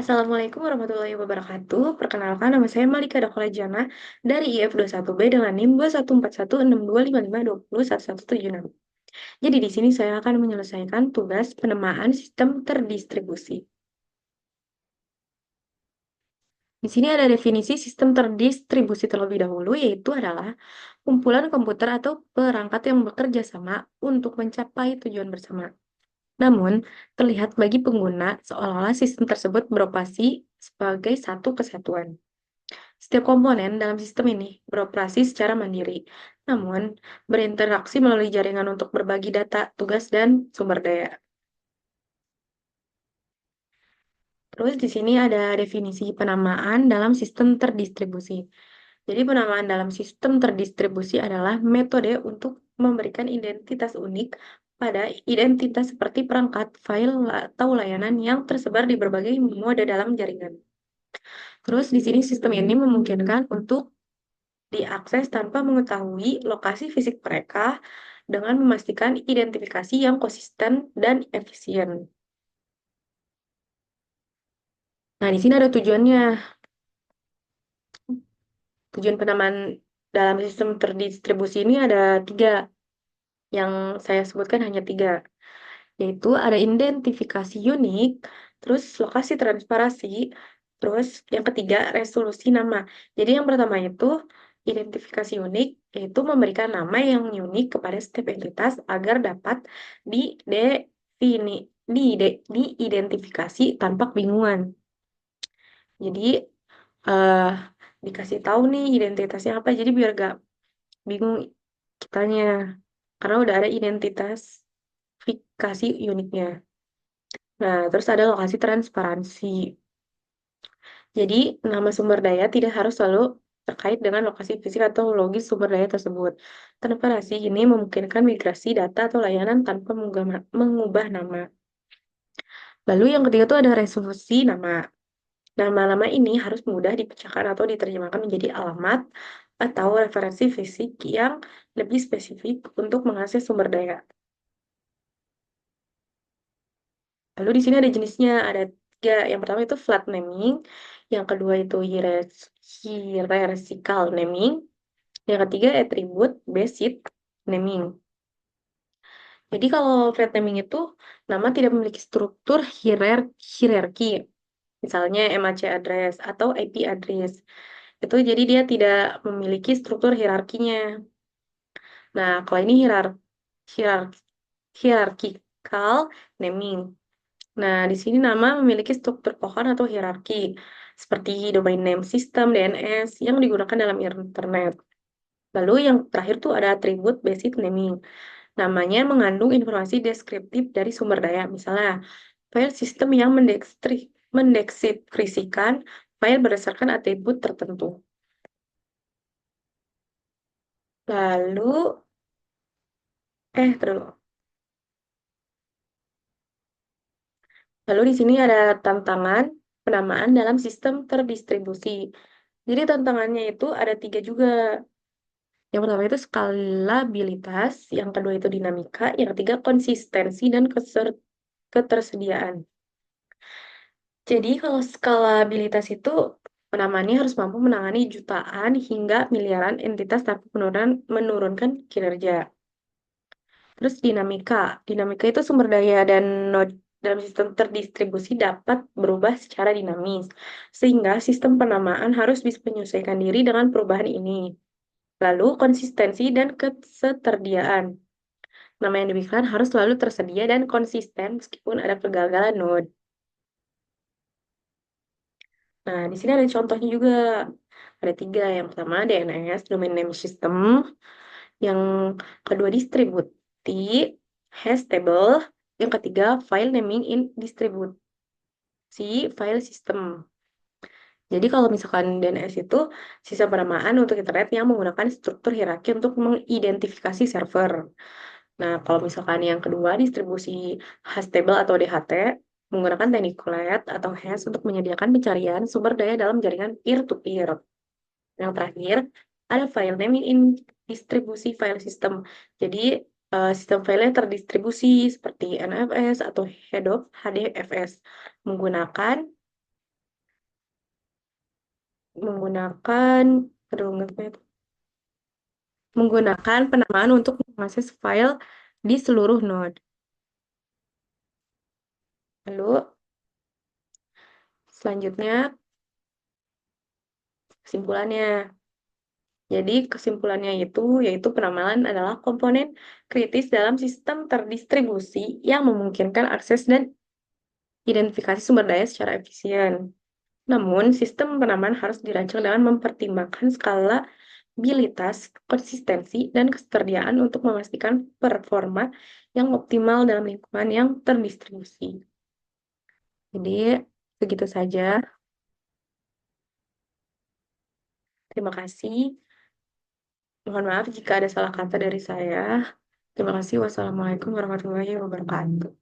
Assalamualaikum warahmatullahi wabarakatuh. Perkenalkan, nama saya Malika Dakola Jana dari IF21B dengan NIM 21416255201176. Jadi di sini saya akan menyelesaikan tugas penamaan sistem terdistribusi. Di sini ada definisi sistem terdistribusi terlebih dahulu, yaitu adalah kumpulan komputer atau perangkat yang bekerja sama untuk mencapai tujuan bersama. Namun, terlihat bagi pengguna seolah-olah sistem tersebut beroperasi sebagai satu kesatuan. Setiap komponen dalam sistem ini beroperasi secara mandiri, namun berinteraksi melalui jaringan untuk berbagi data, tugas, dan sumber daya. Terus di sini ada definisi penamaan dalam sistem terdistribusi. Jadi penamaan dalam sistem terdistribusi adalah metode untuk memberikan identitas unik pada identitas seperti perangkat, file, atau layanan yang tersebar di berbagai mode dalam jaringan. Terus di sini sistem ini memungkinkan untuk diakses tanpa mengetahui lokasi fisik mereka dengan memastikan identifikasi yang konsisten dan efisien. Nah, di sini ada tujuannya. Tujuan penamaan dalam sistem terdistribusi ini ada tiga, yang saya sebutkan hanya tiga, yaitu ada identifikasi unik, terus lokasi transparasi, terus yang ketiga resolusi nama. Jadi yang pertama itu identifikasi unik, yaitu memberikan nama yang unik kepada setiap entitas agar dapat didefini, diidentifikasi tanpa kebingungan. Jadi eh dikasih tahu nih identitasnya apa, jadi biar gak bingung kitanya, karena udah ada identifikasi uniknya. Nah, terus ada lokasi transparansi. Jadi, nama sumber daya tidak harus selalu terkait dengan lokasi fisik atau logis sumber daya tersebut. Transparansi ini memungkinkan migrasi data atau layanan tanpa mengubah nama. Lalu yang ketiga itu ada resolusi nama. Nama-nama ini harus mudah dipecahkan atau diterjemahkan menjadi alamat atau referensi fisik yang lebih spesifik untuk mengakses sumber daya. Lalu di sini ada jenisnya, ada tiga. Yang pertama itu flat naming, yang kedua itu hierarchical naming, yang ketiga attribute based naming. Jadi kalau flat naming itu nama tidak memiliki struktur hierarki, misalnya MAC address atau IP address. Itu jadi dia tidak memiliki struktur hierarkinya. Nah, kalau ini hierar- hierarchical naming. Nah, di sini nama memiliki struktur pohon atau hierarki, seperti domain name system, DNS, yang digunakan dalam internet. Lalu yang terakhir tuh ada atribut basic naming. Namanya mengandung informasi deskriptif dari sumber daya. Misalnya, file sistem yang mendeskripsikan file berdasarkan atribut tertentu. Lalu, terus. Lalu di sini ada tantangan penamaan dalam sistem terdistribusi. Jadi tantangannya itu ada tiga juga. Yang pertama itu skalabilitas, yang kedua itu dinamika, yang ketiga konsistensi dan ketersediaan. Jadi kalau skalabilitas itu penamaannya harus mampu menangani jutaan hingga miliaran entitas tanpa menurunkan kinerja. Terus dinamika. Dinamika itu sumber daya dan node dalam sistem terdistribusi dapat berubah secara dinamis, sehingga sistem penamaan harus bisa menyesuaikan diri dengan perubahan ini. Lalu konsistensi dan ketersediaan. Nama yang diberikan harus selalu tersedia dan konsisten meskipun ada kegagalan node. Nah, di sini ada contohnya juga. Ada tiga. Yang pertama DNS, Domain Name System. Yang kedua distributi, hash table. Yang ketiga file naming in distribusi file system. Jadi kalau misalkan DNS itu sistem penamaan untuk internet yang menggunakan struktur hierarki untuk mengidentifikasi server. Nah, kalau misalkan yang kedua, distribusi hash table atau DHT menggunakan teknik CLED atau hash untuk menyediakan pencarian sumber daya dalam jaringan peer-to-peer. Yang terakhir, ada file naming in distribusi file system. Jadi, sistem filenya terdistribusi seperti NFS atau HDFS menggunakan menggunakan aduh, menggunakan penamaan untuk mengakses file di seluruh node. Lalu selanjutnya kesimpulannya. Jadi kesimpulannya itu yaitu penamalan adalah komponen kritis dalam sistem terdistribusi yang memungkinkan akses dan identifikasi sumber daya secara efisien. Namun, sistem penamaan harus dirancang dengan mempertimbangkan skalabilitas, konsistensi, dan ketersediaan untuk memastikan performa yang optimal dalam lingkungan yang terdistribusi. Jadi, begitu saja. Terima kasih. Mohon maaf jika ada salah kata dari saya. Terima kasih. Wassalamualaikum warahmatullahi wabarakatuh.